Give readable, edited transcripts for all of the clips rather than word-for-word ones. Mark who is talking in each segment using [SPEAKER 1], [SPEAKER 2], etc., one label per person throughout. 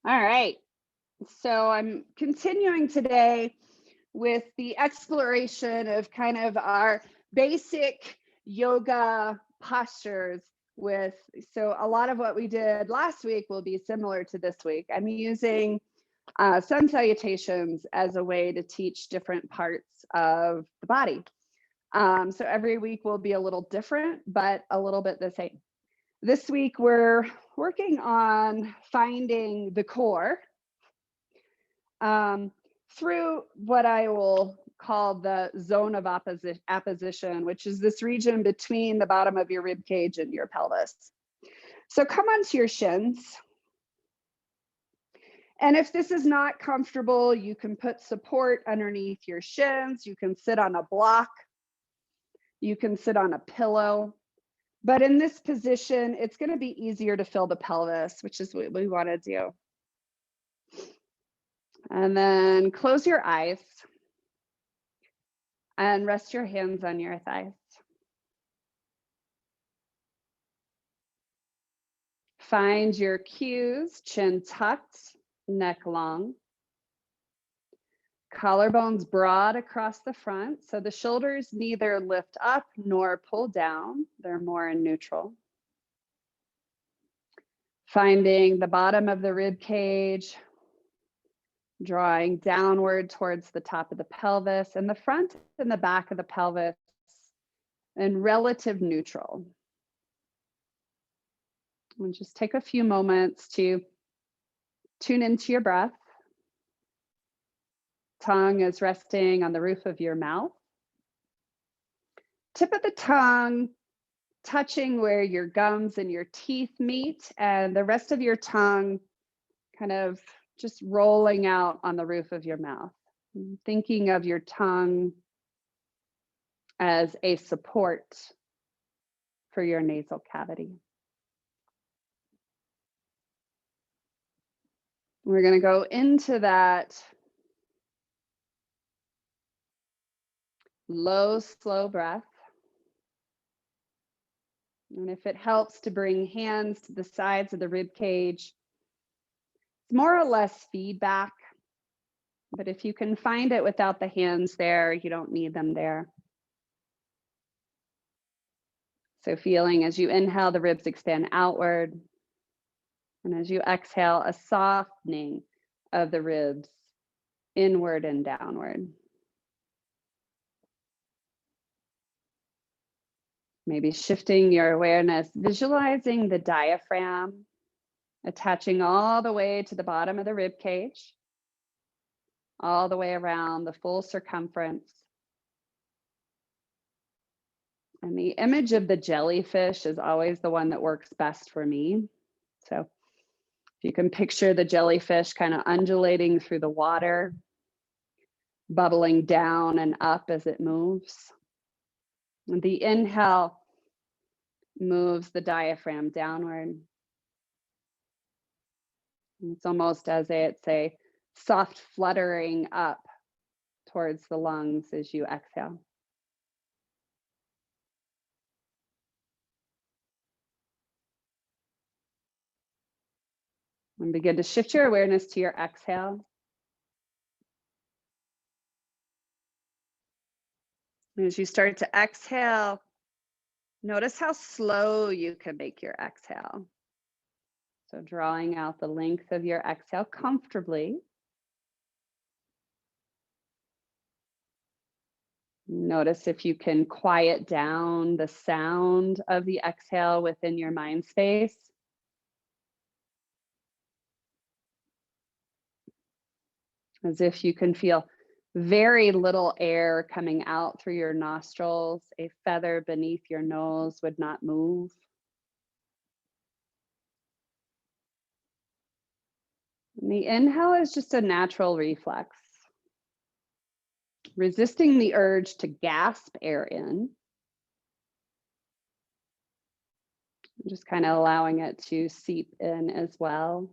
[SPEAKER 1] All right. So I'm continuing today with the exploration of kind of our basic yoga postures with so a lot of what we did last week will be similar to this week. I'm using sun salutations as a way to teach different parts of the body. So every week will be a little different, but a little bit the same. This week we're working on finding the core um, through what I will call the zone of apposition, which is this region between the bottom of your rib cage and your pelvis. So come onto your shins. And if this is not comfortable, you can put support underneath your shins. You can sit on a block. You can sit on a pillow. But in this position, it's going to be easier to feel the pelvis, which is what we want to do. And then close your eyes and rest your hands on your thighs. Find your cues, chin tucked, neck long. Collarbones broad across the front, so the shoulders neither lift up nor pull down. They're more in neutral. Finding the bottom of the rib cage, drawing downward towards the top of the pelvis, and the front and the back of the pelvis in relative neutral. And just take a few moments to tune into your breath. Tongue is resting on the roof of your mouth. Tip of the tongue touching where your gums and your teeth meet, and the rest of your tongue kind of just rolling out on the roof of your mouth. Thinking of your tongue as a support for your nasal cavity. We're going to go into that low, slow breath. And if it helps to bring hands to the sides of the rib cage, it's more or less feedback. But if you can find it without the hands there, you don't need them there. So feeling as you inhale, the ribs expand outward. And as you exhale, a softening of the ribs inward and downward. Maybe shifting your awareness, visualizing the diaphragm, attaching all the way to the bottom of the rib cage, all the way around the full circumference. And the image of the jellyfish is always the one that works best for me. So if you can picture the jellyfish kind of undulating through the water, bubbling down and up as it moves. And the inhale moves the diaphragm downward. It's almost as it's a soft fluttering up towards the lungs as you exhale. And begin to shift your awareness to your exhale. As you start to exhale, notice how slow you can make your exhale. So drawing out the length of your exhale comfortably. Notice if you can quiet down the sound of the exhale within your mind space. As if you can feel very little air coming out through your nostrils. A feather beneath your nose would not move. And the inhale is just a natural reflex. Resisting the urge to gasp air in. Just kind of allowing it to seep in as well.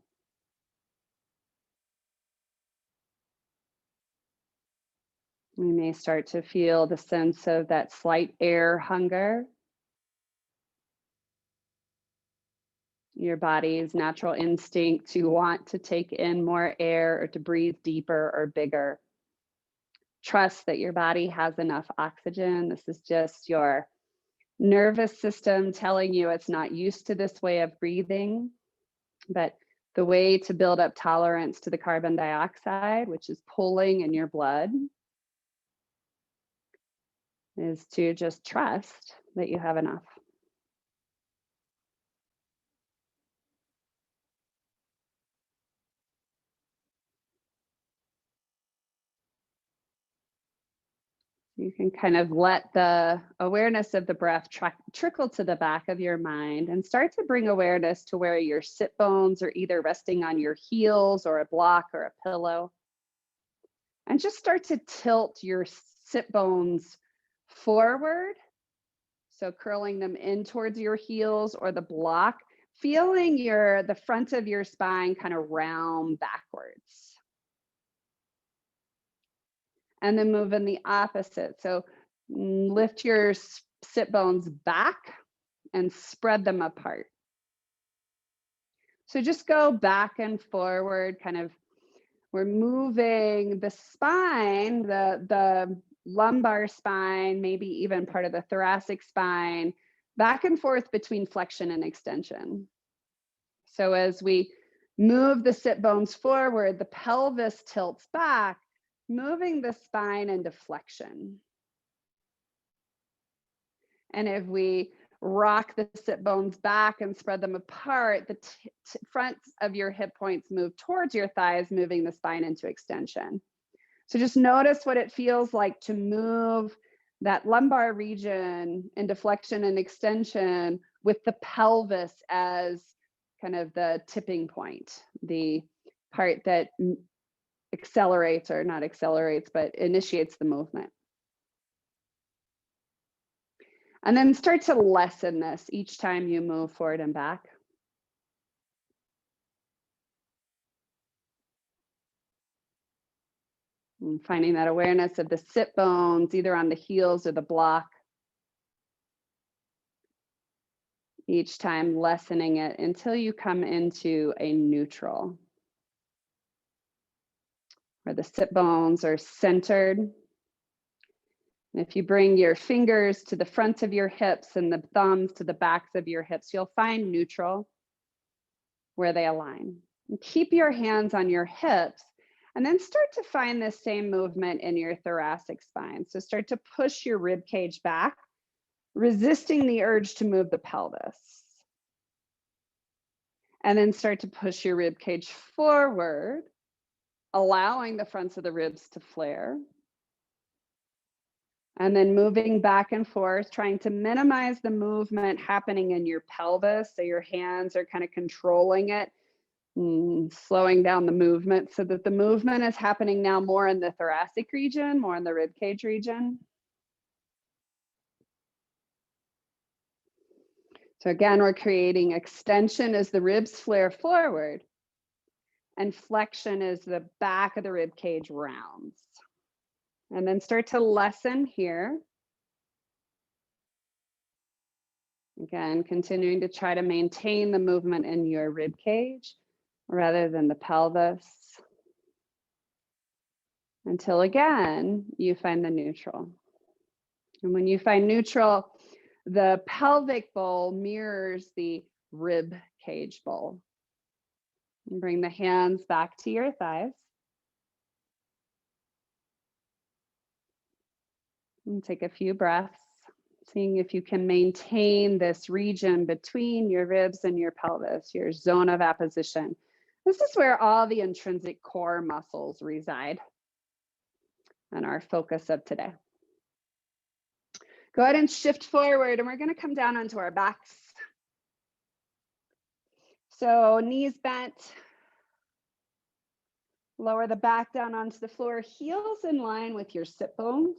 [SPEAKER 1] We may start to feel the sense of that slight air hunger. your body's natural instinct to want to take in more air or to breathe deeper or bigger. Trust that your body has enough oxygen. This is just your nervous system telling you it's not used to this way of breathing. But the way to build up tolerance to the carbon dioxide, which is pulling in your blood, is to just trust that you have enough. You can kind of let the awareness of the breath trickle to the back of your mind and start to bring awareness to where your sit bones are either resting on your heels or a block or a pillow. And just start to tilt your sit bones forward. So curling them in towards your heels or the block, feeling the front of your spine kind of round backwards. And then move in the opposite. So lift your sit bones back and spread them apart. So just go back and forward, kind of, we're moving the spine, the lumbar spine, maybe even part of the thoracic spine, back and forth between flexion and extension. So as we move the sit bones forward, the pelvis tilts back, moving the spine into flexion. And if we rock the sit bones back and spread them apart, the front of your hip points move towards your thighs, moving the spine into extension. So just notice what it feels like to move that lumbar region into flexion and extension with the pelvis as kind of the tipping point, the part that accelerates, or not accelerates, but initiates the movement. And then start to lessen this each time you move forward and back. And finding that awareness of the sit bones, either on the heels or the block. Each time lessening it until you come into a neutral, where the sit bones are centered. And if you bring your fingers to the front of your hips and the thumbs to the backs of your hips, you'll find neutral where they align. And keep your hands on your hips, and then start to find the same movement in your thoracic spine. So start to push your rib cage back, resisting the urge to move the pelvis. And then start to push your rib cage forward, allowing the fronts of the ribs to flare. And then moving back and forth, trying to minimize the movement happening in your pelvis. So your hands are kind of controlling it, slowing down the movement so that the movement is happening now more in the thoracic region, more in the rib cage region. So again, we're creating extension as the ribs flare forward, and flexion as the back of the rib cage rounds. And then start to lessen here. Again, continuing to try to maintain the movement in your rib cage rather than the pelvis, until again, you find the neutral. And when you find neutral, the pelvic bowl mirrors the rib cage bowl. And bring the hands back to your thighs. And take a few breaths, seeing if you can maintain this region between your ribs and your pelvis, your zone of apposition. This is where all the intrinsic core muscles reside, and our focus of today. Go ahead and shift forward, and we're going to come down onto our backs. So knees bent, lower the back down onto the floor, heels in line with your sit bones.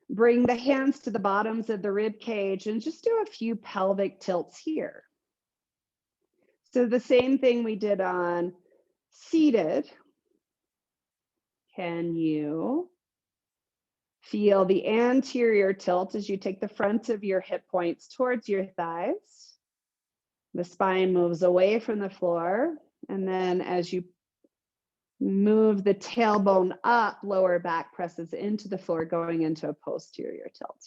[SPEAKER 1] Bring the hands to the bottoms of the rib cage and just do a few pelvic tilts here. So the same thing we did on seated. Can you Feel the anterior tilt as you take the front of your hip points towards your thighs. The spine moves away from the floor. And then as you move the tailbone up, lower back presses into the floor, going into a posterior tilt.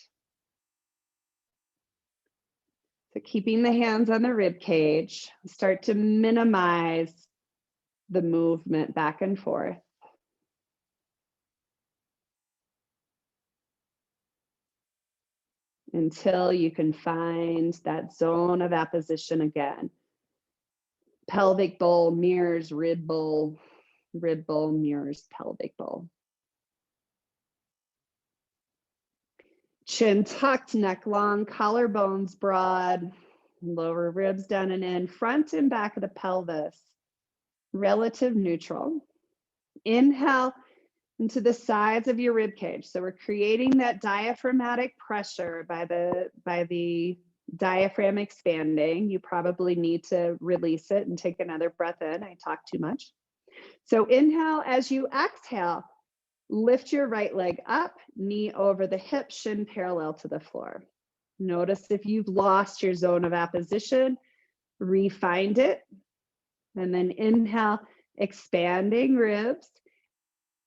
[SPEAKER 1] So keeping the hands on the rib cage, start to minimize the movement back and forth. Until you can find that zone of apposition again. Pelvic bowl mirrors rib bowl mirrors pelvic bowl. Chin tucked, neck long, collarbones broad, lower ribs down and in, front and back of the pelvis, relative neutral. Inhale into the sides of your rib cage. So we're creating that diaphragmatic pressure by the diaphragm expanding. You probably need to release it and take another breath in. I talk too much. So inhale. As you exhale, lift your right leg up, knee over the hip, shin parallel to the floor. Notice if you've lost your zone of apposition, re-find it. And then inhale, expanding ribs.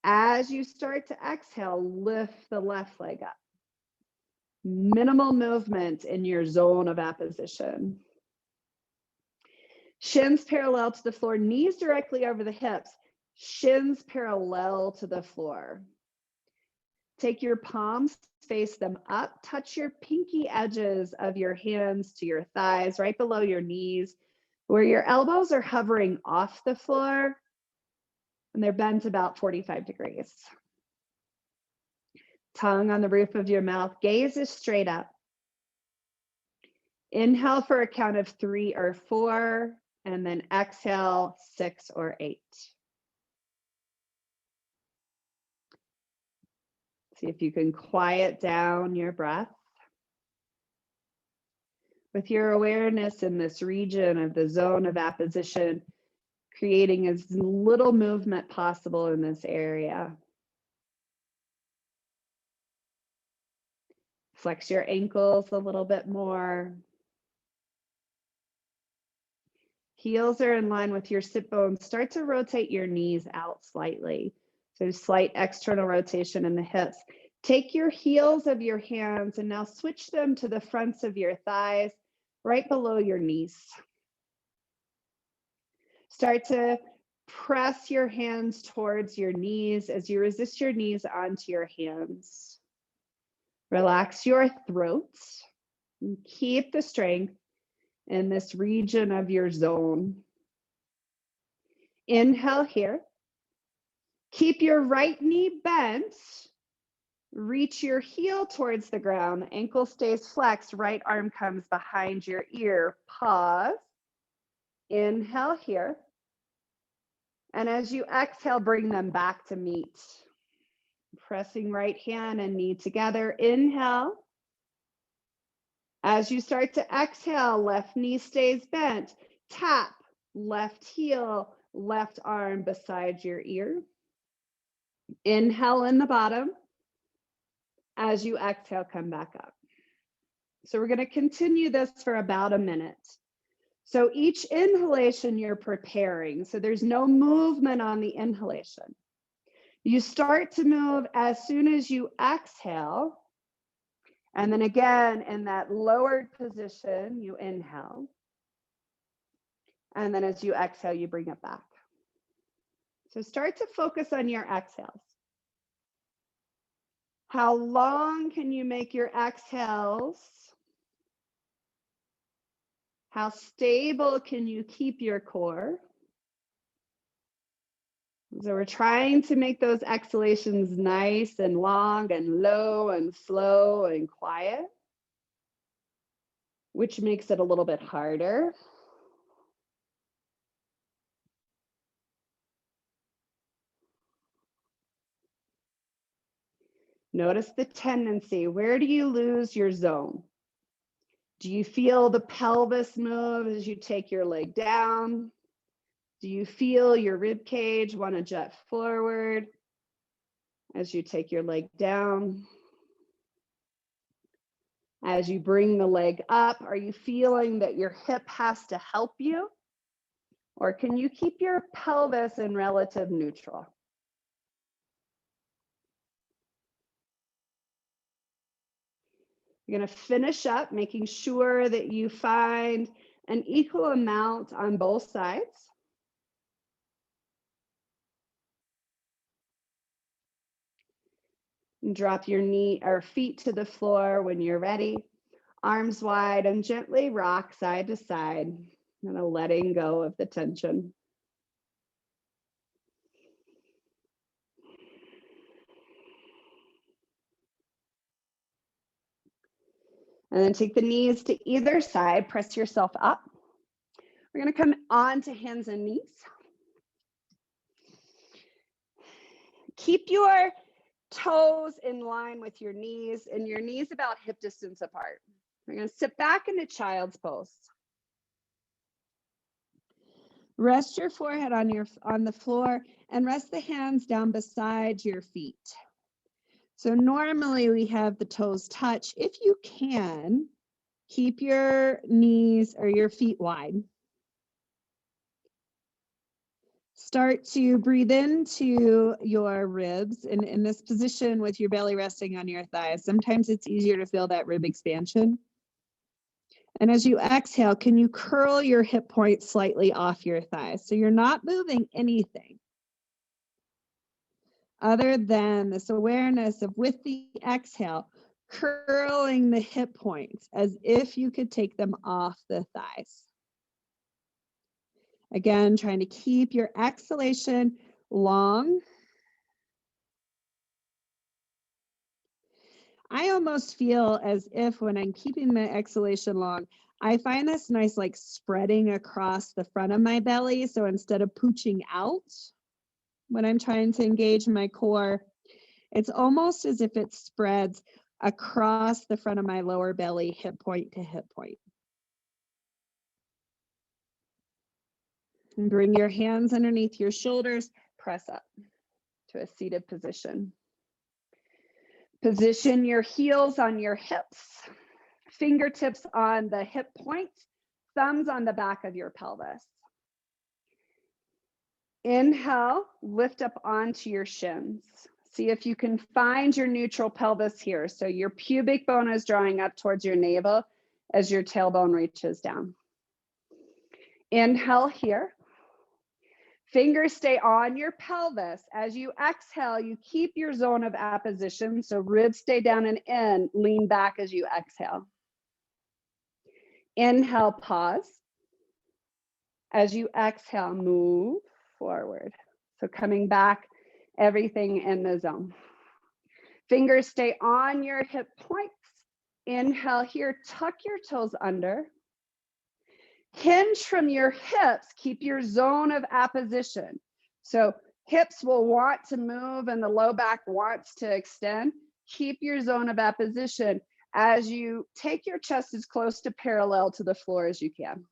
[SPEAKER 1] As you start to exhale, lift the left leg up. Minimal movement in your zone of apposition. Shins parallel to the floor, knees directly over the hips, shins parallel to the floor. Take your palms, face them up, touch your pinky edges of your hands to your thighs, right below your knees, where your elbows are hovering off the floor, and they're bent about 45 degrees. Tongue on the roof of your mouth, gaze is straight up. Inhale for a count of 3 or 4, and then exhale 6 or 8. See if you can quiet down your breath. With your awareness in this region of the zone of apposition, creating as little movement possible in this area. Flex your ankles a little bit more. Heels are in line with your sit bones. Start to rotate your knees out slightly. So slight external rotation in the hips. Take your heels of your hands and now switch them to the fronts of your thighs, right below your knees. Start to press your hands towards your knees as you resist your knees onto your hands. Relax your throat and keep the strength in this region of your zone. Inhale here. Keep your right knee bent. Reach your heel towards the ground. Ankle stays flexed. Right arm comes behind your ear. Pause. Inhale here. And as you exhale, bring them back to meet. Pressing right hand and knee together. Inhale. As you start to exhale, left knee stays bent. Tap left heel, left arm beside your ear. Inhale in the bottom. As you exhale, come back up. So we're going to continue this for about a minute. So each inhalation you're preparing, so there's no movement on the inhalation. You start to move as soon as you exhale. And then again, in that lowered position, you inhale. And then as you exhale, you bring it back. So start to focus on your exhales. How long can you make your exhales? How stable can you keep your core? So we're trying to make those exhalations nice and long and low and slow and quiet, which makes it a little bit harder. Notice the tendency. Where do you lose your zone? Do you feel the pelvis move as you take your leg down? Do you feel your rib cage want to jut forward as you take your leg down? As you bring the leg up, are you feeling that your hip has to help you? Or can you keep your pelvis in relative neutral? You're going to finish up making sure that you find an equal amount on both sides. And drop your knee or feet to the floor when you're ready. Arms wide and gently rock side to side, kind of letting go of the tension. And then take the knees to either side, press yourself up. We're going to come on to hands and knees. Keep your toes in line with your knees and your knees about hip distance apart. We're going to sit back into child's pose. Rest your forehead on the floor and rest the hands down beside your feet. So normally we have the toes touch. If you can, keep your knees or your feet wide. Start to breathe into your ribs in this position with your belly resting on your thighs. Sometimes it's easier to feel that rib expansion. And as you exhale, can you curl your hip points slightly off your thighs? So you're not moving anything other than this awareness of, with the exhale, curling the hip points as if you could take them off the thighs. Again, trying to keep your exhalation long. I almost feel as if when I'm keeping my exhalation long, I find this nice like spreading across the front of my belly. So instead of pooching out when I'm trying to engage my core, it's almost as if it spreads across the front of my lower belly, hip point to hip point. And bring your hands underneath your shoulders, press up to a seated position. Position your heels on your hips, fingertips on the hip points, thumbs on the back of your pelvis. Inhale, lift up onto your shins. See if you can find your neutral pelvis here. So your pubic bone is drawing up towards your navel as your tailbone reaches down. Inhale here. Fingers stay on your pelvis. As you exhale, you keep your zone of apposition. So ribs stay down and in, lean back as you exhale. Inhale, pause. As you exhale, move forward. So coming back, everything in the zone. Fingers stay on your hip points. Inhale here, tuck your toes under. Hinge from your hips, keep your zone of apposition. So hips will want to move and the low back wants to extend. Keep your zone of apposition as you take your chest as close to parallel to the floor as you can.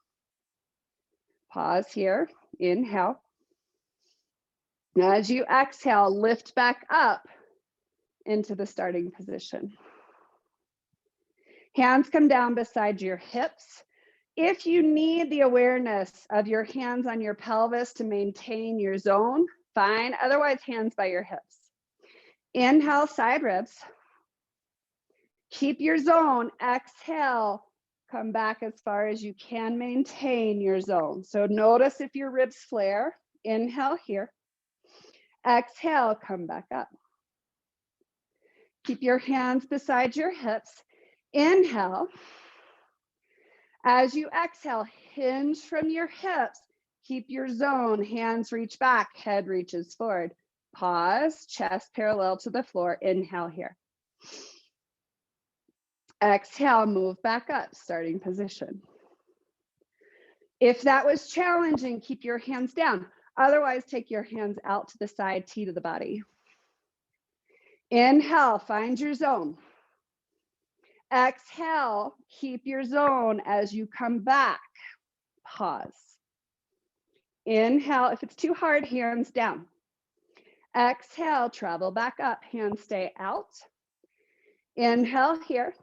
[SPEAKER 1] Pause here, inhale. As you exhale, lift back up into the starting position. Hands come down beside your hips. If you need the awareness of your hands on your pelvis to maintain your zone, fine. Otherwise, hands by your hips. Inhale, side ribs. Keep your zone. Exhale, come back as far as you can maintain your zone. So notice if your ribs flare. Inhale here. Exhale, come back up. Keep your hands beside your hips. Inhale. As you exhale, hinge from your hips. Keep your zone. Hands reach back, head reaches forward. Pause, chest parallel to the floor. Inhale here. Exhale, move back up, starting position. If that was challenging, keep your hands down. Otherwise, take your hands out to the side, T to the body. Inhale, find your zone. Exhale, keep your zone as you come back. Pause. Inhale, if it's too hard, hands down. Exhale, travel back up, hands stay out. Inhale here.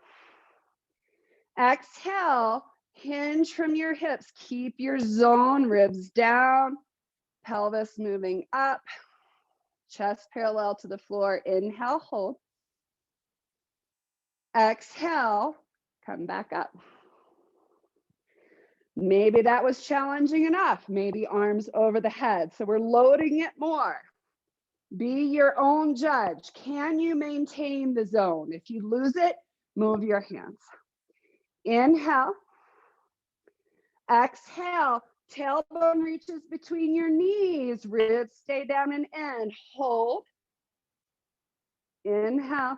[SPEAKER 1] Exhale, hinge from your hips. Keep your zone, ribs down, pelvis moving up, chest parallel to the floor. Inhale, hold. Exhale, come back up. Maybe that was challenging enough. Maybe arms over the head. So we're loading it more. Be your own judge. Can you maintain the zone? If you lose it, move your hands. Inhale. Exhale. Tailbone reaches between your knees. Ribs stay down and end. Hold. Inhale.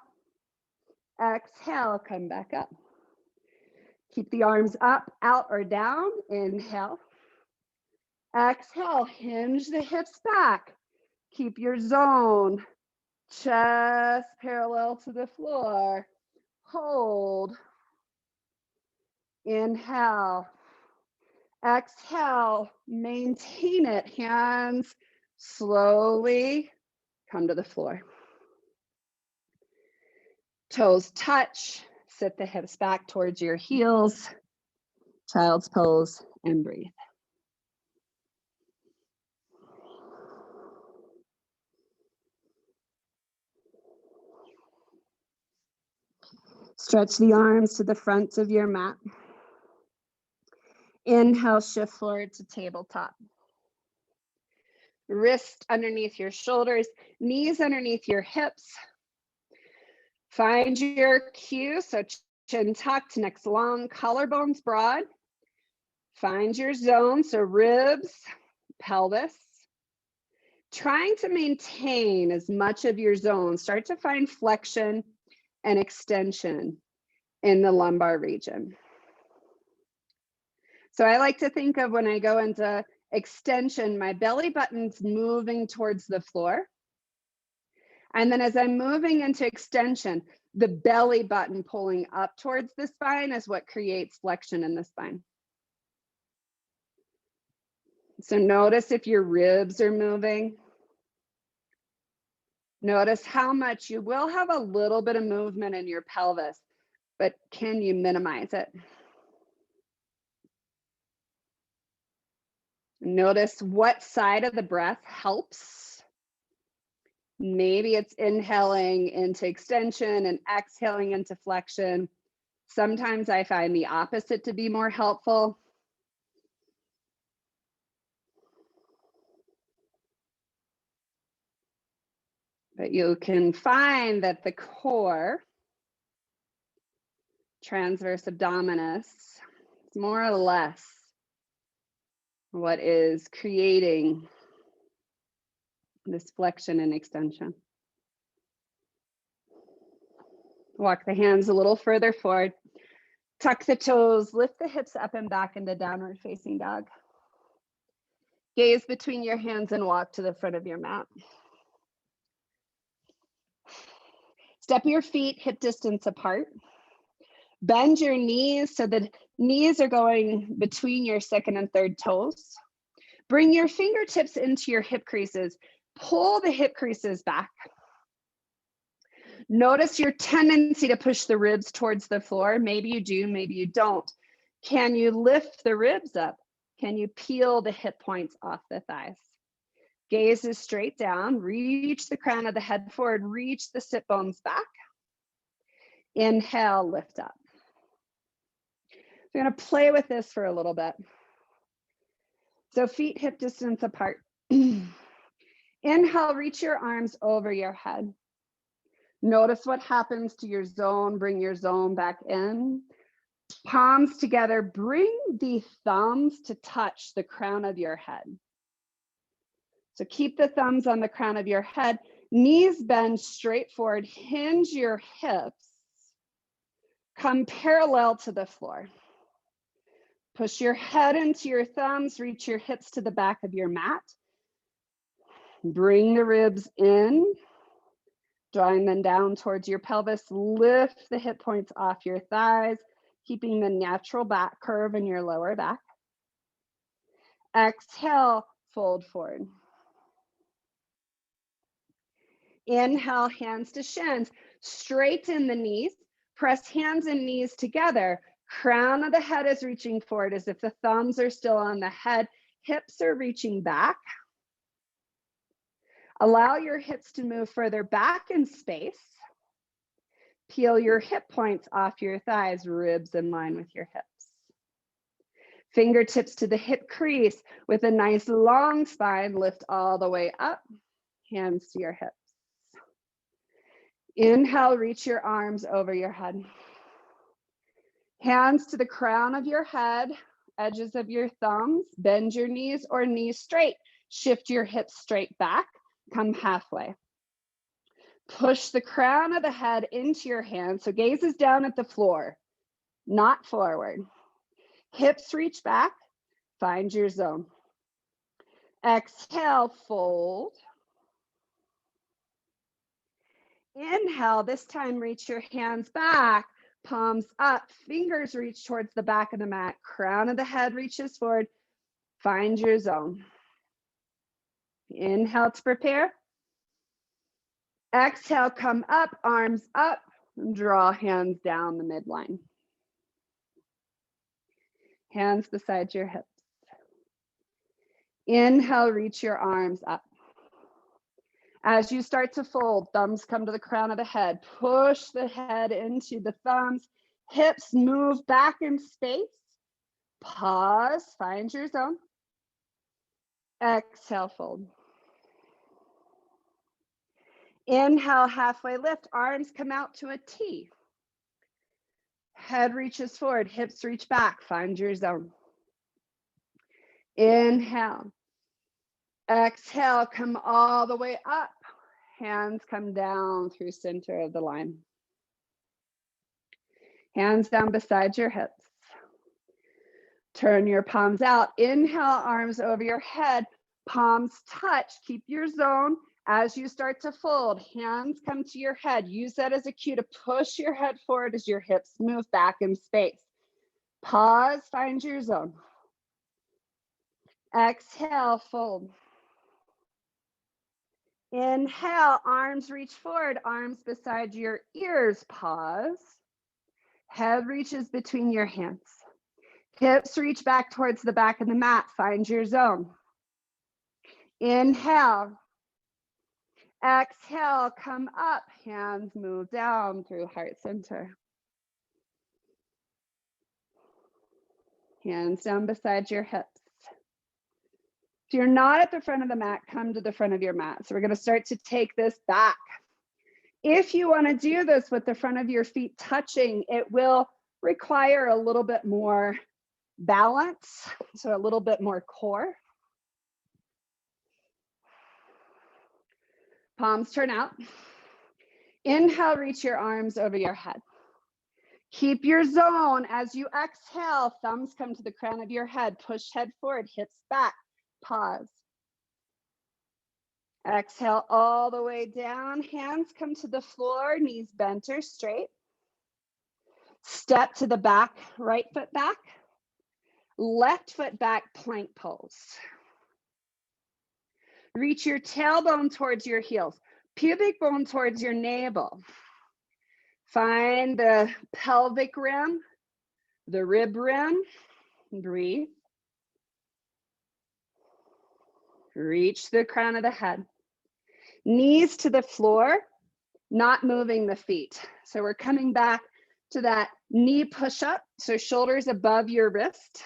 [SPEAKER 1] Exhale. Come back up. Keep the arms up, out, or down. Inhale. Exhale. Hinge the hips back. Keep your zone. Chest parallel to the floor. Hold. Inhale. Exhale. Maintain it. Hands slowly come to the floor. Toes touch. Sit the hips back towards your heels. Child's pose and breathe. Stretch the arms to the front of your mat. Inhale, shift forward to tabletop. Wrist underneath your shoulders, knees underneath your hips. Find your cue, so chin tucked, neck long, collarbones broad. Find your zone, so ribs, pelvis. Trying to maintain as much of your zone. Start to find flexion and extension in the lumbar region. So I like to think of when I go into extension, my belly button's moving towards the floor. And then as I'm moving into extension, the belly button pulling up towards the spine is what creates flexion in the spine. So notice if your ribs are moving. Notice how much you will have a little bit of movement in your pelvis, but can you minimize it? Notice what side of the breath helps. Maybe it's inhaling into extension and exhaling into flexion. Sometimes I find the opposite to be more helpful. But you can find that the core, transverse abdominis, is more or less what is creating this flexion and extension. Walk the hands a little further forward. Tuck the toes, lift the hips up and back into downward facing dog. Gaze between your hands and walk to the front of your mat. Step your feet hip distance apart. Bend your knees so the knees are going between your second and third toes. Bring your fingertips into your hip creases. Pull the hip creases back. Notice your tendency to push the ribs towards the floor. Maybe you do, maybe you don't. Can you lift the ribs up? Can you peel the hip points off the thighs? Gaze is straight down. Reach the crown of the head forward. Reach the sit bones back. Inhale, lift up. We're going to play with this for a little bit. So feet hip distance apart. Inhale, reach your arms over your head. Notice what happens to your zone. Bring your zone back in. Palms together. Bring the thumbs to touch the crown of your head. So keep the thumbs on the crown of your head. Knees bend straight forward. Hinge your hips. Come parallel to the floor. Push your head into your thumbs. Reach your hips to the back of your mat. Bring the ribs in. Drawing them down towards your pelvis. Lift the hip points off your thighs, keeping the natural back curve in your lower back. Exhale, fold forward. Inhale, hands to shins. Straighten the knees. Press hands and knees together. Crown of the head is reaching forward as if the thumbs are still on the head. Hips are reaching back. Allow your hips to move further back in space. Peel your hip points off your thighs, ribs in line with your hips. Fingertips to the hip crease with a nice long spine. Lift all the way up, hands to your hips. Inhale, reach your arms over your head. Hands to the crown of your head, edges of your thumbs. Bend your knees or knees straight. Shift your hips straight back. Come halfway. Push the crown of the head into your hands. So gaze is down at the floor, not forward. Hips reach back. Find your zone. Exhale, fold. Inhale, this time reach your hands back, palms up, fingers reach towards the back of the mat. Crown of the head reaches forward. Find your zone. Inhale to prepare. Exhale, come up, arms up, and draw hands down the midline. Hands beside your hips. Inhale, reach your arms up. As you start to fold, thumbs come to the crown of the head. Push the head into the thumbs. Hips move back in space. Pause, find your zone. Exhale, fold. Inhale, halfway lift, arms come out to a T. Head reaches forward, hips reach back, find your zone. Inhale. Exhale, come all the way up. Hands come down through center of the line. Hands down beside your hips. Turn your palms out. Inhale, arms over your head. Palms touch. Keep your zone. As you start to fold, hands come to your head. Use that as a cue to push your head forward as your hips move back in space. Pause, find your zone. Exhale, fold. Inhale, arms reach forward, arms beside your ears. Pause. Head reaches between your hands. Hips reach back towards the back of the mat. Find your zone. Inhale. Exhale, come up. Hands move down through heart center. Hands down beside your hips. If you're not at the front of the mat, come to the front of your mat. So we're going to start to take this back. If you want to do this with the front of your feet touching, it will require a little bit more balance, so a little bit more core. Palms turn out. Inhale, reach your arms over your head. Keep your zone. As you exhale, thumbs come to the crown of your head. Push head forward, hips back. Pause. Exhale all the way down. Hands come to the floor, knees bent or straight. Step to the back, right foot back. Left foot back, plank pose. Reach your tailbone towards your heels, pubic bone towards your navel. Find the pelvic rim, the rib rim. Breathe. Reach the crown of the head. Knees to the floor, not moving the feet. So we're coming back to that knee push-up. So shoulders above your wrist.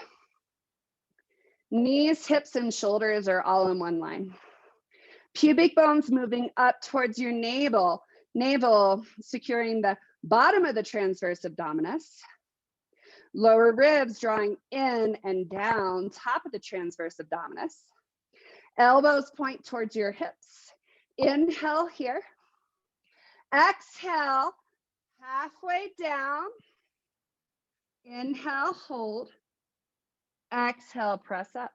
[SPEAKER 1] Knees, hips, and shoulders are all in one line. Pubic bones moving up towards your navel. Navel securing the bottom of the transverse abdominis. Lower ribs drawing in and down, top of the transverse abdominis. Elbows point towards your hips. Inhale here. Exhale, halfway down. Inhale, hold. Exhale, press up.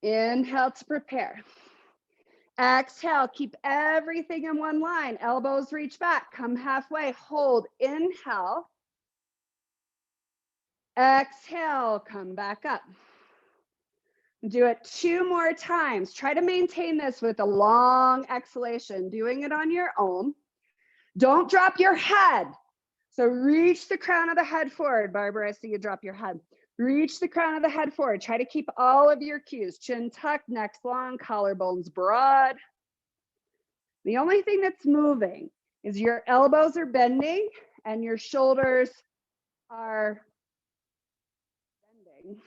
[SPEAKER 1] Inhale to prepare. Exhale, keep everything in one line. Elbows reach back, come halfway, hold. Inhale. Exhale, come back up. Do it 2 more times. Try to maintain this with a long exhalation, doing it on your own. Don't drop your head. So reach the crown of the head forward. Barbara, I see you drop your head. Reach the crown of the head forward. Try to keep all of your cues. Chin tucked, neck long, collarbones broad. The only thing that's moving is your elbows are bending and your shoulders are bending.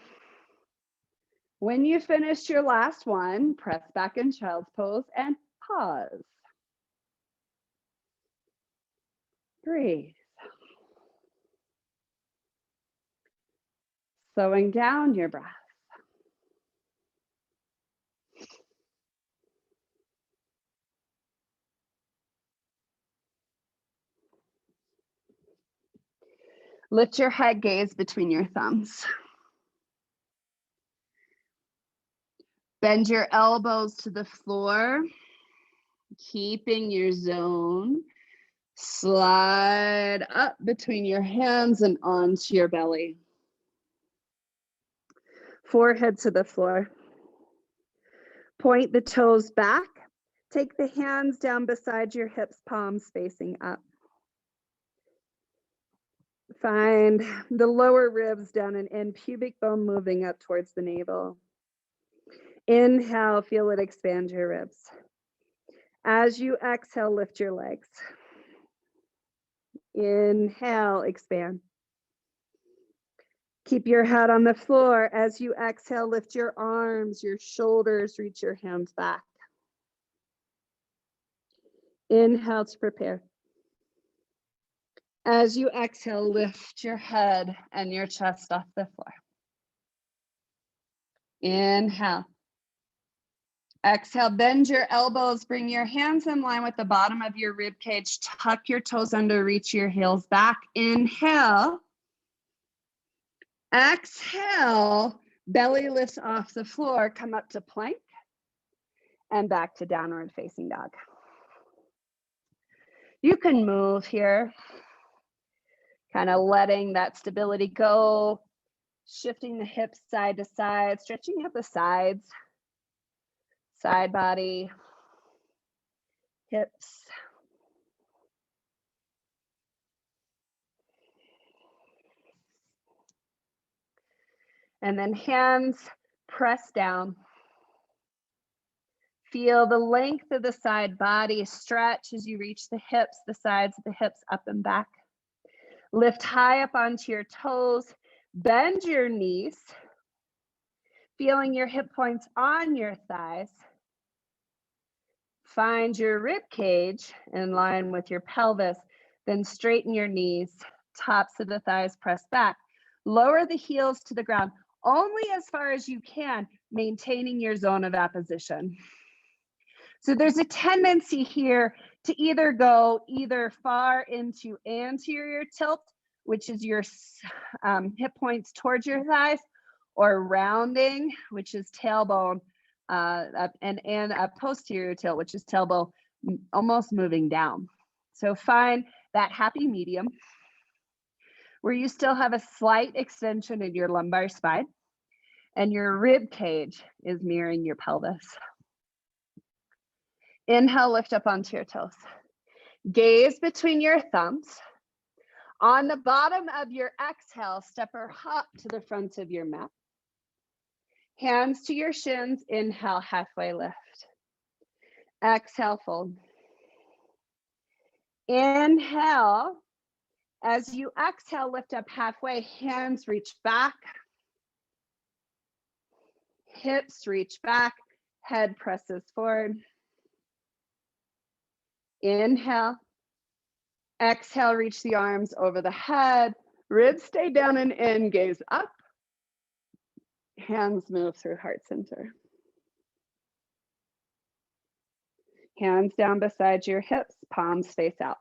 [SPEAKER 1] When you finish your last one, press back in child's pose and pause. Breathe. Slowing down your breath. Lift your head, gaze between your thumbs. Bend your elbows to the floor, keeping your zone. Slide up between your hands and onto your belly. Forehead to the floor. Point the toes back. Take the hands down beside your hips, palms facing up. Find the lower ribs down and in, pubic bone moving up towards the navel. Inhale, feel it expand your ribs. As you exhale, lift your legs. Inhale, expand. Keep your head on the floor. As you exhale, lift your arms, your shoulders, reach your hands back. Inhale to prepare. As you exhale, lift your head and your chest off the floor. Inhale. Exhale, bend your elbows, bring your hands in line with the bottom of your rib cage, tuck your toes under, reach your heels back. Inhale. Exhale, belly lifts off the floor, come up to plank and back to downward facing dog. You can move here, kind of letting that stability go, shifting the hips side to side, stretching out the sides, side body, hips. And then hands press down. Feel the length of the side body stretch as you reach the hips, the sides of the hips up and back. Lift high up onto your toes, bend your knees, feeling your hip points on your thighs. Find your rib cage in line with your pelvis, then straighten your knees, tops of the thighs press back. Lower the heels to the ground, only as far as you can, maintaining your zone of apposition. So there's a tendency here to either go far into anterior tilt, which is your hip points towards your thighs, or rounding, which is tailbone, and a posterior tilt, which is tailbone almost moving down. So find that happy medium where you still have a slight extension in your lumbar spine and your rib cage is mirroring your pelvis. Inhale, lift up onto your toes. Gaze between your thumbs. On the bottom of your exhale, step or hop to the front of your mat. Hands to your shins. Inhale, halfway lift. Exhale, fold. Inhale. As you exhale, lift up halfway. Hands reach back. Hips reach back. Head presses forward. Inhale. Exhale, reach the arms over the head. Ribs stay down and in, gaze up. Hands move through heart center. Hands down beside your hips, palms face out.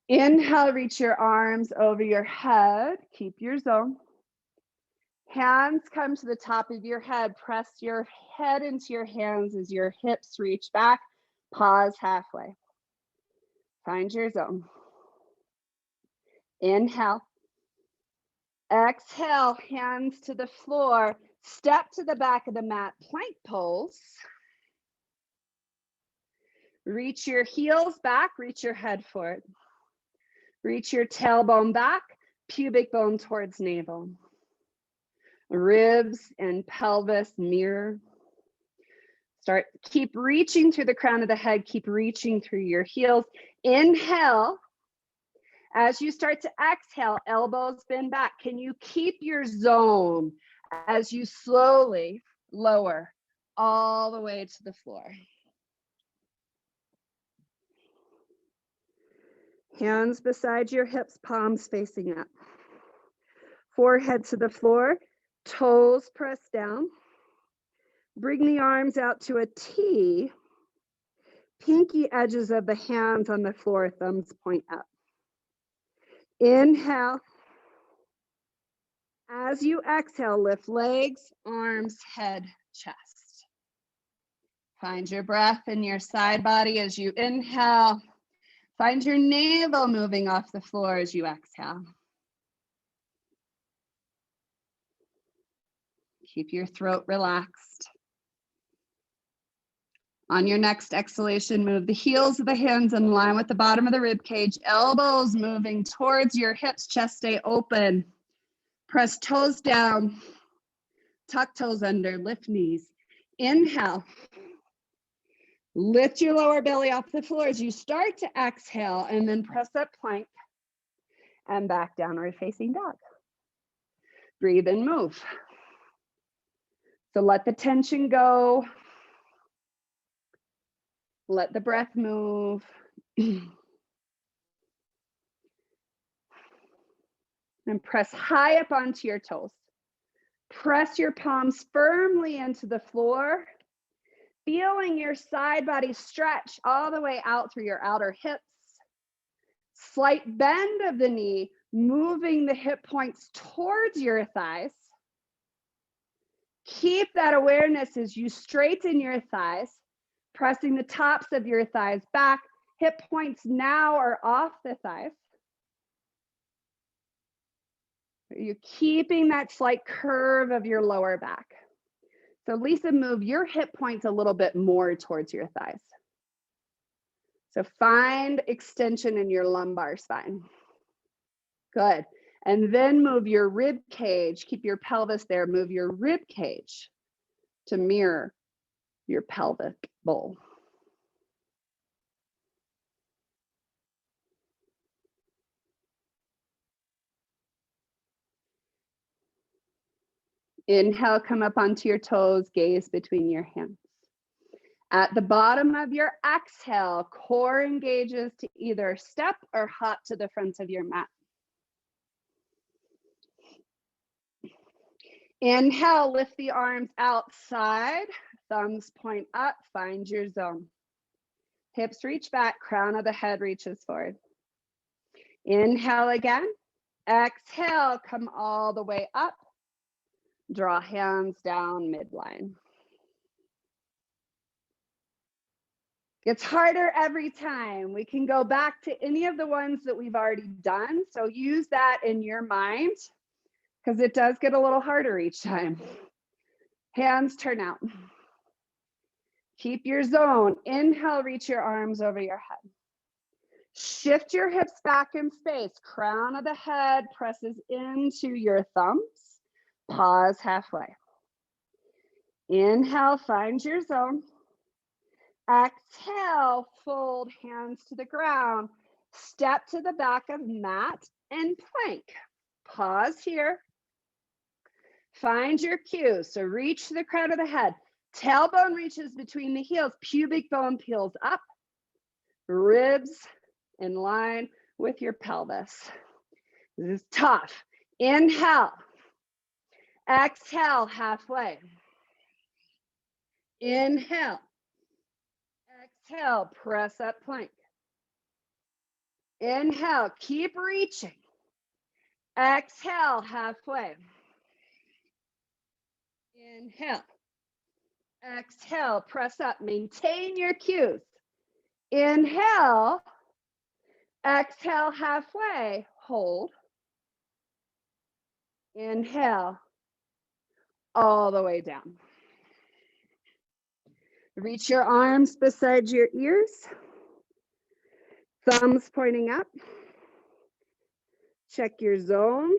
[SPEAKER 1] Inhale, reach your arms over your head. Keep your zone. Hands come to the top of your head. Press your head into your hands as your hips reach back. Pause halfway. Find your zone. Inhale. Exhale, hands to the floor. Step to the back of the mat, plank pose. Reach your heels back, reach your head forward. Reach your tailbone back, pubic bone towards navel. Ribs and pelvis mirror. Keep reaching through the crown of the head, keep reaching through your heels. Inhale. As you start to exhale, elbows bend back. Can you keep your zone as you slowly lower all the way to the floor? Hands beside your hips, palms facing up. Forehead to the floor, toes pressed down. Bring the arms out to a T. Pinky edges of the hands on the floor, thumbs point up. Inhale. As you exhale, lift legs, arms, head, chest. Find your breath in your side body as you inhale. Find your navel moving off the floor as you exhale. Keep your throat relaxed. On your next exhalation, move the heels of the hands in line with the bottom of the rib cage. Elbows moving towards your hips, chest stay open. Press toes down, tuck toes under, lift knees. Inhale. Lift your lower belly off the floor as you start to exhale, and then press up plank and back downward facing dog. Breathe and move. So let the tension go. Let the breath move. And press high up onto your toes. Press your palms firmly into the floor. Feeling your side body stretch all the way out through your outer hips. Slight bend of the knee, moving the hip points towards your thighs. Keep that awareness as you straighten your thighs, pressing the tops of your thighs back. Hip points now are off the thighs. You're keeping that slight curve of your lower back. So Lisa, move your hip points a little bit more towards your thighs. So find extension in your lumbar spine. Good. And then move your rib cage, keep your pelvis there, move your rib cage to mirror your pelvic bowl. Inhale, come up onto your toes, gaze between your hands. At the bottom of your exhale, core engages to either step or hop to the front of your mat. Inhale, lift the arms outside, thumbs point up, find your zone. Hips reach back, crown of the head reaches forward. Inhale again. Exhale, come all the way up. Draw hands down midline. It's harder every time. We can go back to any of the ones that we've already done. So use that in your mind because it does get a little harder each time. Hands turn out. Keep your zone. Inhale, reach your arms over your head. Shift your hips back in space. Crown of the head presses into your thumbs. Pause halfway. Inhale, find your zone. Exhale, fold hands to the ground. Step to the back of mat and plank. Pause here. Find your cue. So reach to the crown of the head. Tailbone reaches between the heels. Pubic bone peels up. Ribs in line with your pelvis. This is tough. Inhale. Exhale, halfway. Inhale. Exhale, press up plank. Inhale, keep reaching. Exhale, halfway. Inhale. Exhale, press up. Maintain your cues. Inhale. Exhale, halfway. Hold. Inhale. All the way down. Reach your arms beside your ears. Thumbs pointing up. Check your zone.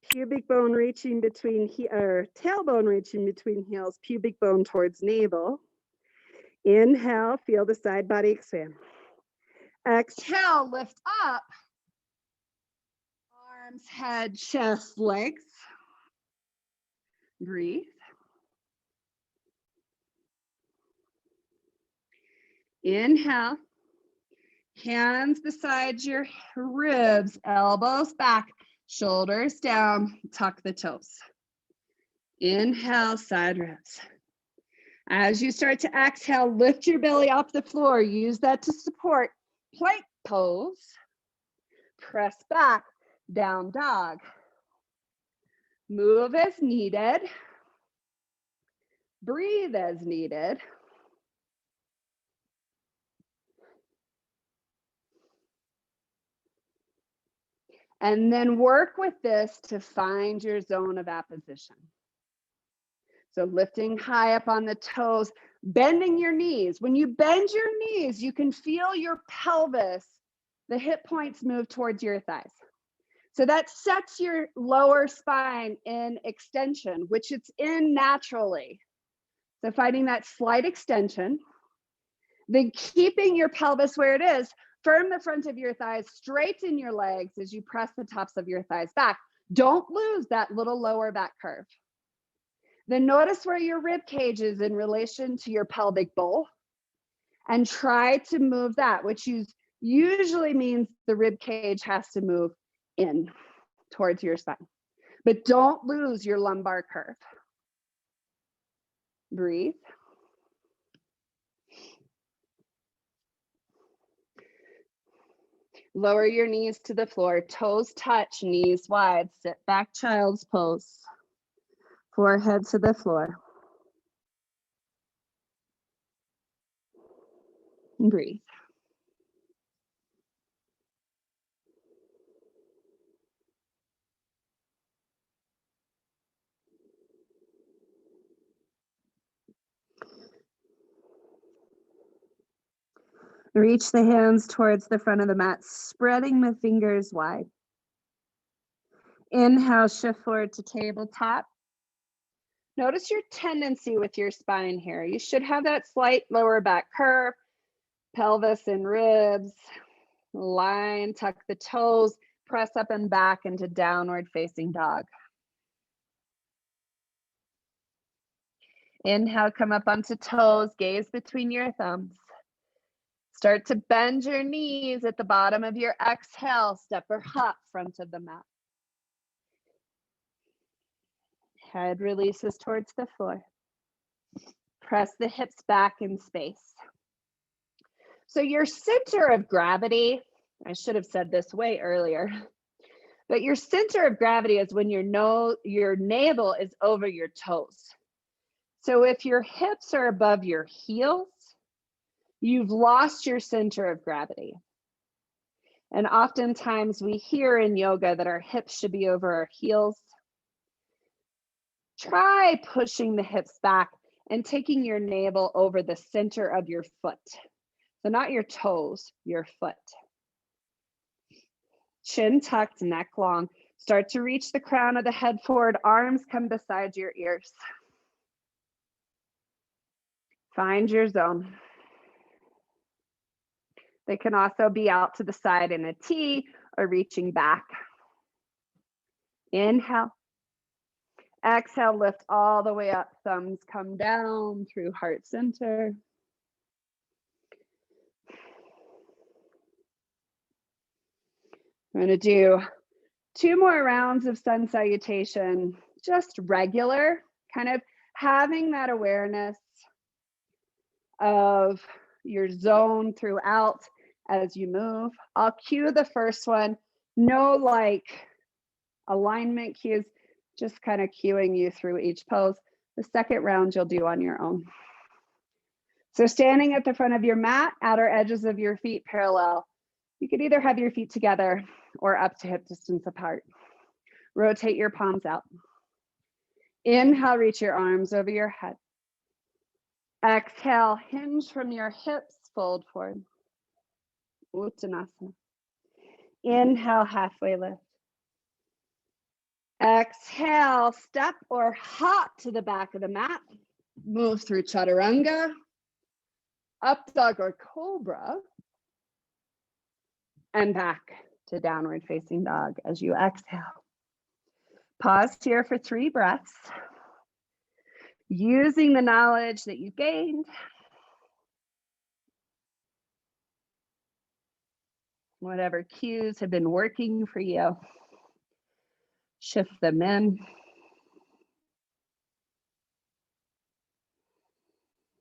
[SPEAKER 1] Pubic bone reaching between, or tailbone reaching between heels, pubic bone towards navel. Inhale, feel the side body expand. Exhale, lift up. Arms, head, chest, legs. Breathe. Inhale. Hands beside your ribs, elbows back, shoulders down, tuck the toes. Inhale, side ribs. As you start to exhale, lift your belly off the floor. Use that to support plank pose. Press back, down dog. Move as needed. Breathe as needed. And then work with this to find your zone of apposition. So lifting high up on the toes, bending your knees. When you bend your knees, you can feel your pelvis, the hip points move towards your thighs. So that sets your lower spine in extension, which it's in naturally. So finding that slight extension, then keeping your pelvis where it is, firm the front of your thighs, straighten your legs as you press the tops of your thighs back. Don't lose that little lower back curve. Then notice where your rib cage is in relation to your pelvic bowl and try to move that, which usually means the rib cage has to move in towards your spine. But don't lose your lumbar curve. Breathe. Lower your knees to the floor, toes touch, knees wide, sit back child's pose. Forehead to the floor. Breathe. Reach the hands towards the front of the mat, spreading the fingers wide. Inhale, shift forward to tabletop. Notice your tendency with your spine here. You should have that slight lower back curve, pelvis and ribs. Line, tuck the toes, press up and back into downward facing dog. Inhale, come up onto toes, gaze between your thumbs. Start to bend your knees at the bottom of your exhale, step or hop front of the mat. Head releases towards the floor. Press the hips back in space. So your center of gravity, I should have said this way earlier, but your center of gravity is when your navel is over your toes. So if your hips are above your heels, you've lost your center of gravity. And oftentimes we hear in yoga that our hips should be over our heels. Try pushing the hips back and taking your navel over the center of your foot. So not your toes, your foot. Chin tucked, neck long. Start to reach the crown of the head forward. Arms come beside your ears. Find your zone. They can also be out to the side in a T or reaching back. Inhale. Exhale, lift all the way up. Thumbs come down through heart center. I'm going to do 2 more rounds of sun salutation, just regular, kind of having that awareness of your zone throughout as you move. I'll cue the first one. No like alignment cues, just kind of cueing you through each pose. The second round you'll do on your own. So standing at the front of your mat, outer edges of your feet parallel. You could either have your feet together or up to hip distance apart. Rotate your palms out. Inhale, reach your arms over your head. Exhale, hinge from your hips, fold forward. Uttanasana. Inhale, halfway lift. Exhale, step or hop to the back of the mat. Move through chaturanga, up dog or cobra, and back to downward facing dog as you exhale. Pause here for 3 breaths. Using the knowledge that you gained, whatever cues have been working for you, shift them in.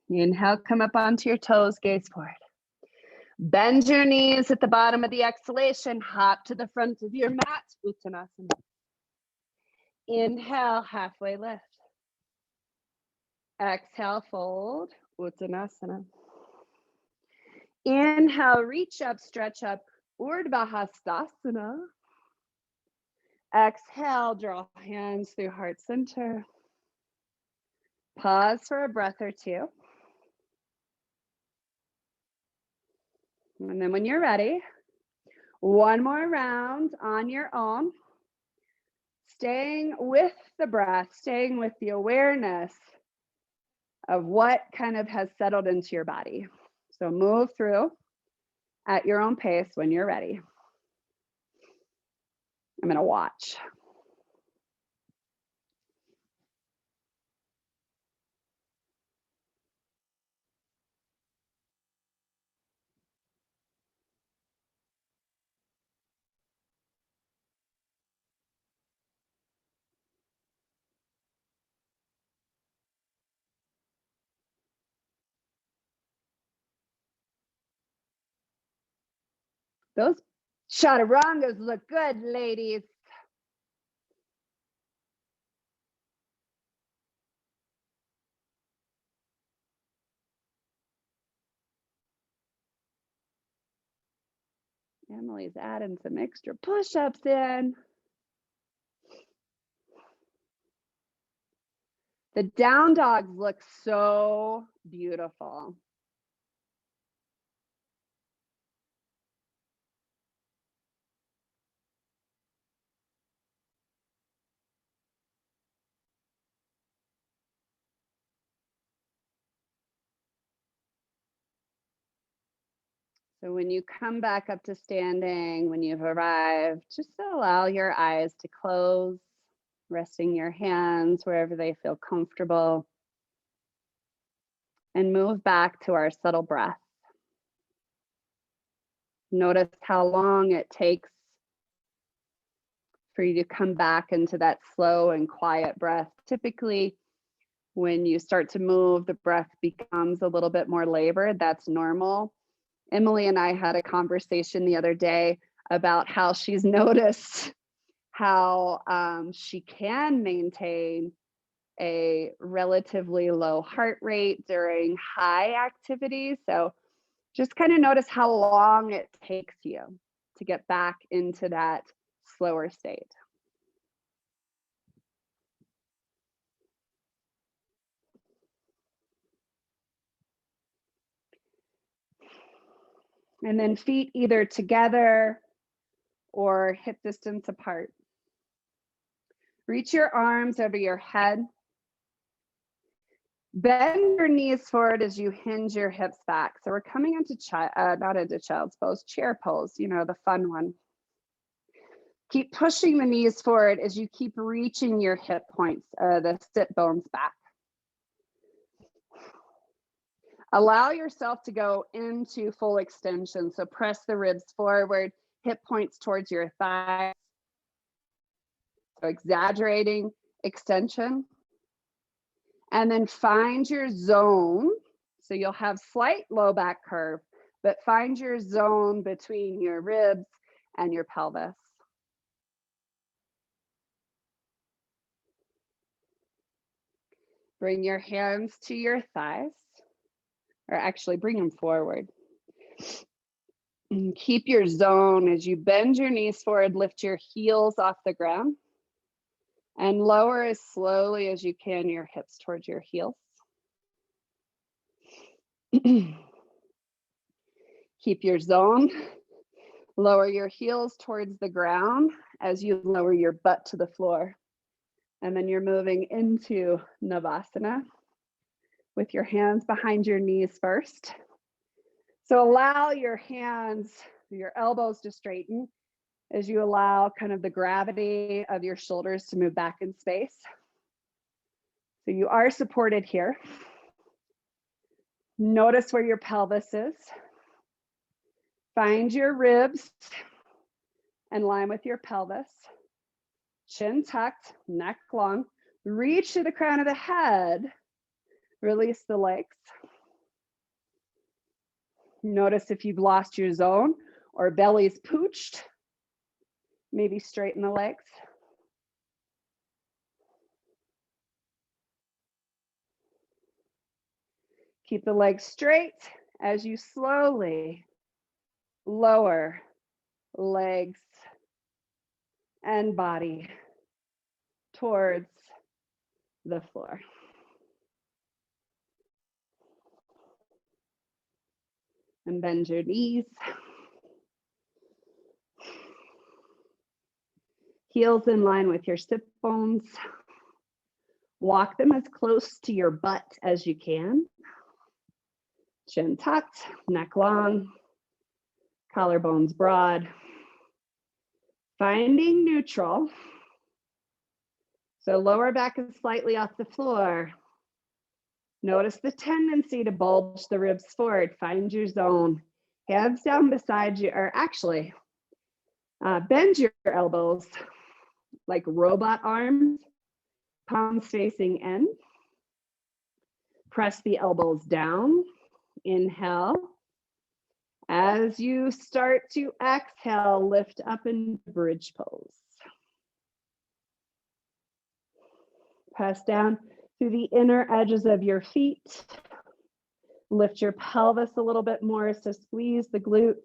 [SPEAKER 1] Inhale, come up onto your toes, gaze forward. Bend your knees at the bottom of the exhalation, hop to the front of your mat, Uttanasana. Inhale, halfway lift. Exhale, fold, Uttanasana. Inhale, reach up, stretch up, Urdhva Hastasana. Exhale, draw hands through heart center. Pause for a breath or two. And then when you're ready, one more round on your own. Staying with the breath, staying with the awareness of what kind of has settled into your body. So move through at your own pace when you're ready. I'm going to watch. Those chaturangas look good, ladies. Emily's adding some extra push-ups in. The down dogs look so beautiful. So when you come back up to standing, when you've arrived, just allow your eyes to close, resting your hands wherever they feel comfortable, and move back to our subtle breath. Notice how long it takes for you to come back into that slow and quiet breath. Typically, when you start to move, the breath becomes a little bit more labored. That's normal. Emily and I had a conversation the other day about how she's noticed how she can maintain a relatively low heart rate during high activity. So just kind of notice how long it takes you to get back into that slower state. And then feet either together or hip distance apart. Reach your arms over your head. Bend your knees forward as you hinge your hips back. So we're coming into not into child's pose, chair pose, you know, the fun one. Keep pushing the knees forward as you keep reaching your hip points, the sit bones back. Allow yourself to go into full extension. So press the ribs forward, hip points towards your thighs. So exaggerating extension. And then find your zone. So you'll have slight low back curve, but find your zone between your ribs and your pelvis. Bring your hands to your thighs, or actually bring them forward. And keep your zone as you bend your knees forward, lift your heels off the ground, and lower as slowly as you can your hips towards your heels. Keep your zone. Lower your heels towards the ground as you lower your butt to the floor. And then you're moving into Navasana with your hands behind your knees first. So allow your hands, your elbows to straighten as you allow kind of the gravity of your shoulders to move back in space. So you are supported here. Notice where your pelvis is. Find your ribs and line with your pelvis. Chin tucked, neck long. Reach to the crown of the head. Release the legs. Notice if you've lost your zone or belly's pooched. Maybe straighten the legs. Keep the legs straight as you slowly lower legs and body towards the floor. And bend your knees. Heels in line with your sit bones. Walk them as close to your butt as you can. Chin tucked, neck long, collarbones broad. Finding neutral. So lower back is slightly off the floor. Notice the tendency to bulge the ribs forward. Find your zone. Hands down beside you, or actually, bend your elbows like robot arms, palms facing in. Press the elbows down. Inhale. As you start to exhale, lift up in bridge pose. Press down through the inner edges of your feet. Lift your pelvis a little bit more, so squeeze the glutes.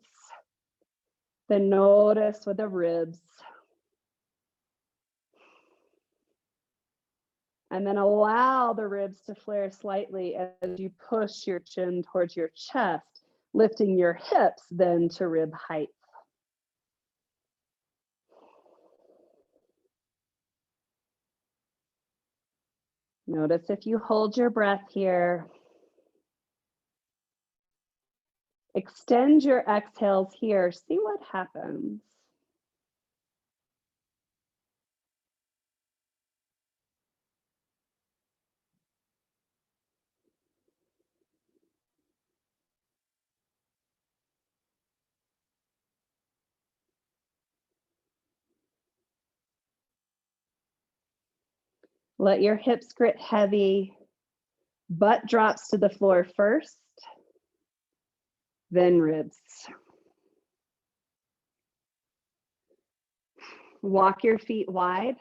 [SPEAKER 1] Then notice with the ribs. And then allow the ribs to flare slightly as you push your chin towards your chest, lifting your hips then to rib height. Notice if you hold your breath here. Extend your exhales here. See what happens. Let your hips grit heavy. Butt drops to the floor first, then ribs. Walk your feet wide.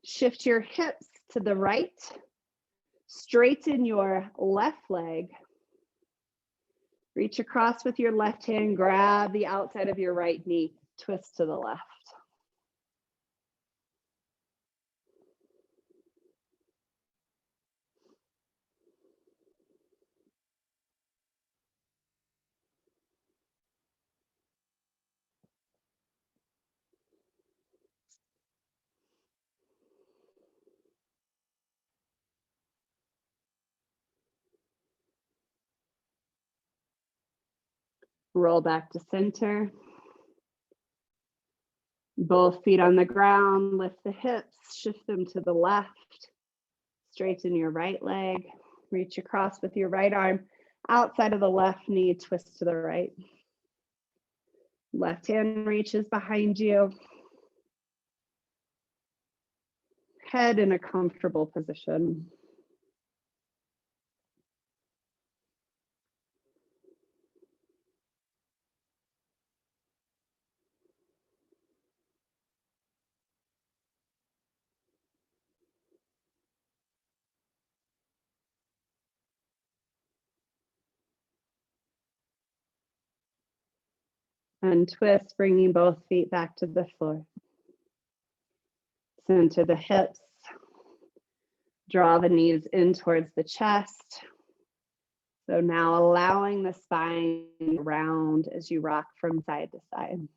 [SPEAKER 1] Shift your hips to the right. Straighten your left leg. Reach across with your left hand. Grab the outside of your right knee. Twist to the left. Roll back to center. Both feet on the ground. Lift the hips. Shift them to the left. Straighten your right leg. Reach across with your right arm. Outside of the left knee, twist to the right. Left hand reaches behind you. Head in a comfortable position. And twist, bringing both feet back to the floor. Center the hips. Draw the knees in towards the chest. So now allowing the spine to round as you rock from side to side.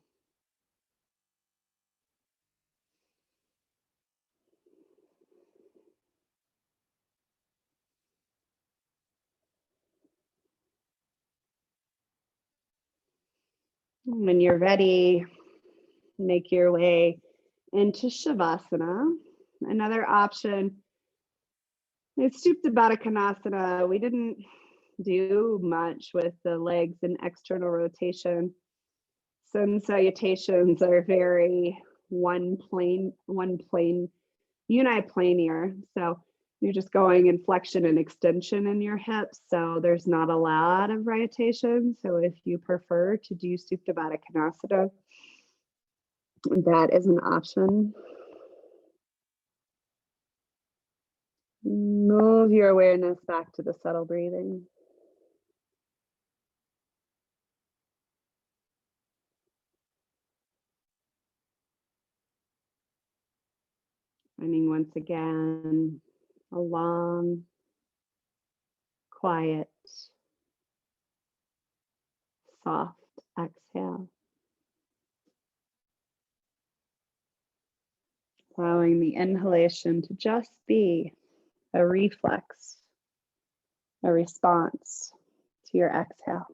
[SPEAKER 1] When you're ready, make your way into Shavasana. Another option is Supta Baddha Konasana. We didn't do much with the legs and external rotation. Sun salutations are very one plane, uniplanar. So you're just going in flexion and extension in your hips. So there's not a lot of rotation. So if you prefer to do Supta Baddha Konasana, that is an option. Move your awareness back to the subtle breathing. Finding once again a long, quiet, soft exhale. Allowing the inhalation to just be a reflex, a response to your exhale.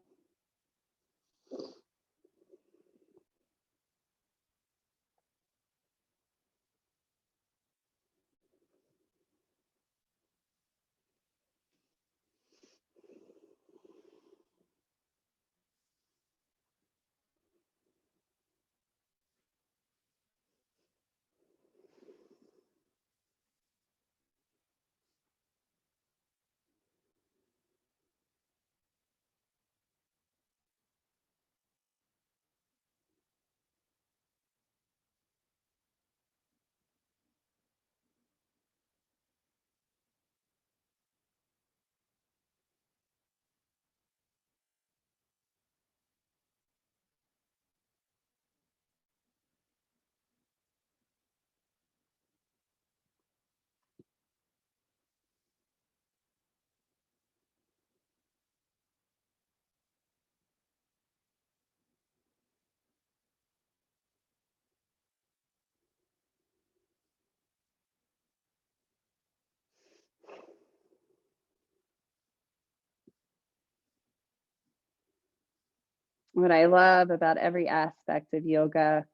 [SPEAKER 1] What I love about every aspect of yoga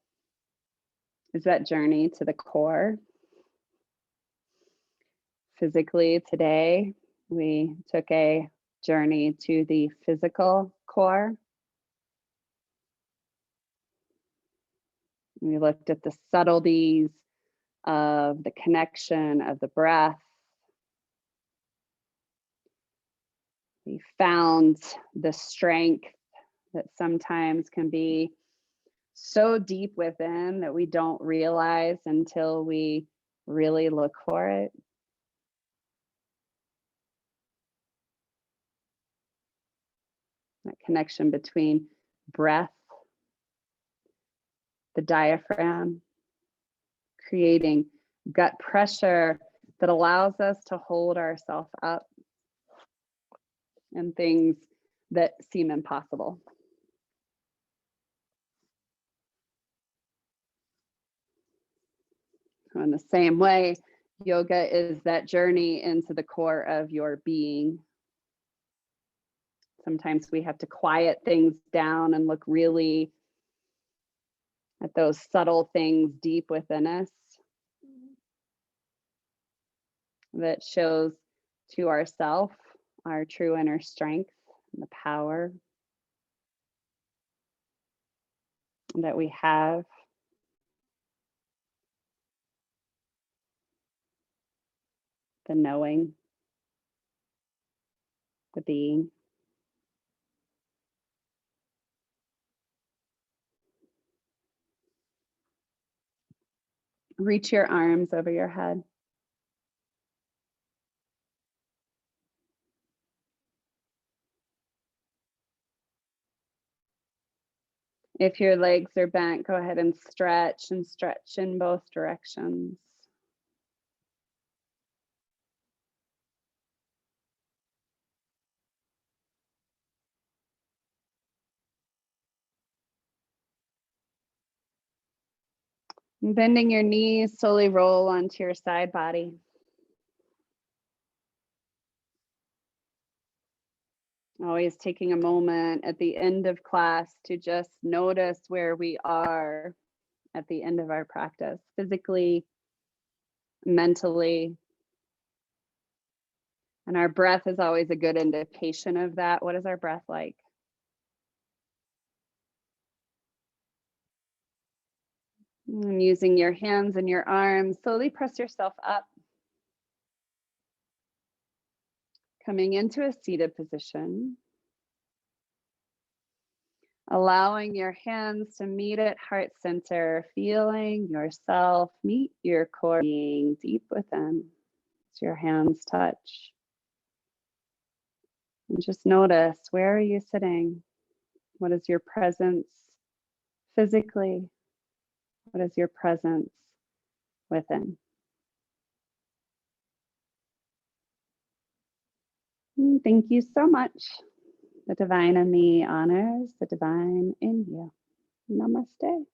[SPEAKER 1] is that journey to the core. Physically, today, we took a journey to the physical core. We looked at the subtleties of the connection of the breath. We found the strength that sometimes can be so deep within that we don't realize until we really look for it. That connection between breath, the diaphragm, creating gut pressure that allows us to hold ourselves up in things that seem impossible. In the same way, yoga is that journey into the core of your being. Sometimes we have to quiet things down and look really at those subtle things deep within us that shows to ourself our true inner strength and the power that we have. The knowing, the being. Reach your arms over your head. If your legs are bent, go ahead and stretch in both directions. Bending your knees, slowly roll onto your side body. Always taking a moment at the end of class to just notice where we are at the end of our practice, physically, mentally. And our breath is always a good indication of that. What is our breath like? And using your hands and your arms, slowly press yourself up. Coming into a seated position. Allowing your hands to meet at heart center, feeling yourself meet your core being deep within as your hands touch. And just notice, where are you sitting? What is your presence physically? What is your presence within? Thank you so much. The divine in me honors the divine in you. Namaste.